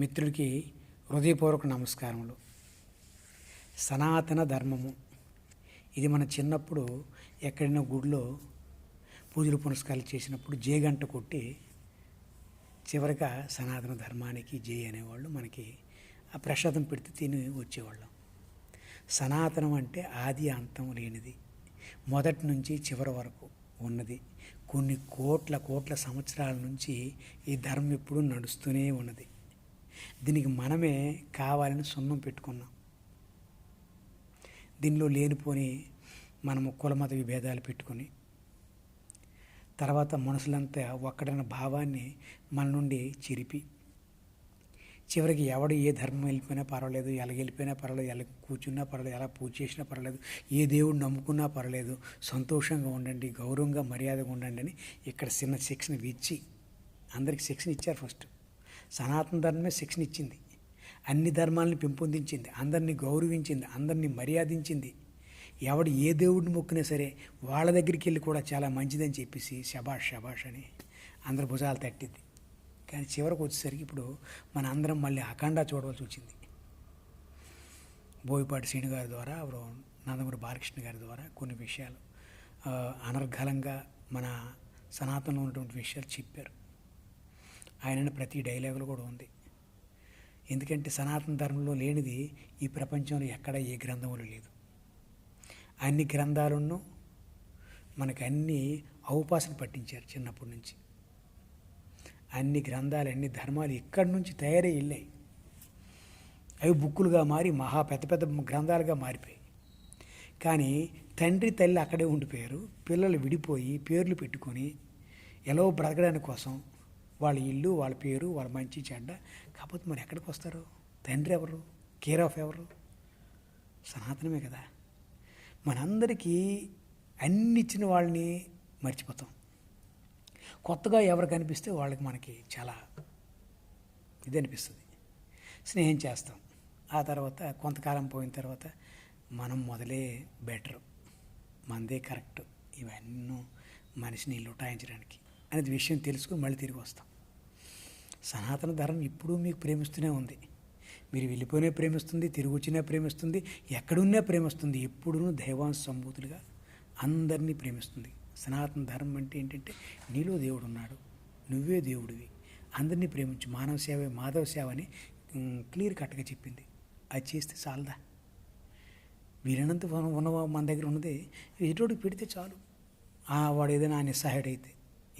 మిత్రుడికి హృదయపూర్వక నమస్కారములు. సనాతన ధర్మము ఇది మన చిన్నప్పుడు ఎక్కడైనా గుడిలో పూజలు పునస్కారాలు చేసినప్పుడు జే గంట కొట్టి చివరిగా సనాతన ధర్మానికి జై అనేవాళ్ళు. మనకి ఆ ప్రసాదం పెడితే తిని వచ్చేవాళ్ళం. సనాతనం అంటే ఆది అంతం లేనిది, మొదటి నుంచి చివరి వరకు ఉన్నది. కొన్ని కోట్ల సంవత్సరాల నుంచి ఈ ధర్మం ఎప్పుడూ నడుస్తూనే ఉన్నది. దీనికి మనమే కావాలని సున్నం పెట్టుకున్నాం. దీనిలో లేనిపోని మనము కులమత విభేదాలు పెట్టుకొని తర్వాత మనుషులంతా ఒక్కడన్న భావాన్ని మన నుండి చిరిపి చివరికి ఎవడు ఏ ధర్మం వెళ్ళిపోయినా పర్వాలేదు, ఎలా వెళ్ళిపోయినా పర్వాలేదు, ఎలా కూర్చున్నా పర్వాలేదు, ఎలా పూజ చేసినా పర్వాలేదు, ఏ దేవుడు నమ్ముకున్నా పర్వాలేదు, సంతోషంగా ఉండండి, గౌరవంగా మర్యాదగా ఉండండి అని ఇక్కడ చిన్న శిక్షణ ఇచ్చి అందరికి శిక్షణ ఇచ్చారు. ఫస్ట్ సనాతన ధర్మమే శిక్షణ ఇచ్చింది. అన్ని ధర్మాలని పెంపొందించింది, అందరినీ గౌరవించింది, అందరినీ మర్యాదించింది. ఎవడు ఏ దేవుడిని మొక్కినా సరే వాళ్ళ దగ్గరికి వెళ్ళి కూడా చాలా మంచిదని చెప్పేసి శబాష్ అని అందరి భుజాలు తట్టింది. కానీ చివరికి వచ్చేసరికి ఇప్పుడు మన అందరం మళ్ళీ అఖండ చూడవలసి వచ్చింది. బోయపాటి శ్రీను గారి ద్వారా, నందమూరి బాలకృష్ణ గారి ద్వారా కొన్ని విషయాలు అనర్గళంగా మన సనాతనంలో ఉన్నటువంటి విషయాలు చెప్పారు. ఆయన ప్రతి డైలాగులు కూడా ఉంది. ఎందుకంటే సనాతన ధర్మంలో లేనిది ఈ ప్రపంచంలో ఎక్కడ ఏ గ్రంథంలో లేదు. అన్ని గ్రంథాలను మనకు అన్ని ఔపాసన పట్టించారు చిన్నప్పటి నుంచి. అన్ని గ్రంథాలు, అన్ని ధర్మాలు ఇక్కడి నుంచి తయారై వెళ్ళాయి. అవి బుక్కులుగా మారి పెద్ద గ్రంథాలుగా మారిపోయాయి. కానీ తండ్రి తల్లి అక్కడే ఉండిపోయారు. పిల్లలు విడిపోయి పేర్లు పెట్టుకొని ఎలా బ్రతకడానికి కోసం వాళ్ళ ఇల్లు, వాళ్ళ పేరు, వాళ్ళ మంచి చెడ్డ. కాకపోతే మరి ఎక్కడికి వస్తారు? తండ్రి ఎవరు? కేర్ ఆఫ్ ఎవరు? సనాతనమే కదా. మనందరికీ అన్ని ఇచ్చిన వాళ్ళని మర్చిపోతాం. కొత్తగా ఎవరు కనిపిస్తే వాళ్ళకి మనకి చాలా ఇది అనిపిస్తుంది, స్నేహం చేస్తాం. ఆ తర్వాత కొంతకాలం పోయిన తర్వాత మనం మొదలే బెటరు, మనదే కరెక్ట్, ఇవన్నీ మనిషిని లుటాయించడానికి అనేది విషయం తెలుసుకుని మళ్ళీ తిరిగి వస్తాం. సనాతన ధర్మం ఇప్పుడు మీకు ప్రేమిస్తూనే ఉంది. మీరు వెళ్ళిపోయినా ప్రేమిస్తుంది, తిరిగి వచ్చినా ప్రేమిస్తుంది, ఎక్కడున్నా ప్రేమిస్తుంది. ఎప్పుడూ దైవాంశ సంభూతులుగా అందరినీ ప్రేమిస్తుంది. సనాతన ధర్మం అంటే ఏంటంటే నీలో దేవుడు ఉన్నాడు, నువ్వే దేవుడివి, అందరినీ ప్రేమించు, మానవ సేవ మాధవ సేవ అని క్లియర్ కట్గా చెప్పింది. అది చేస్తే చాలదా? వీలైనంత ఉన్న మన దగ్గర ఉన్నది ఎటోడికి పెడితే చాలు. వాడు ఏదైనా నిస్సహాయుడైతే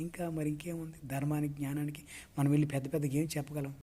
ఇంకా మరి ఇంకేముంది? ధర్మానికి జ్ఞానానికి మనం వెళ్ళి పెద్ద ఏం చెప్పగలం?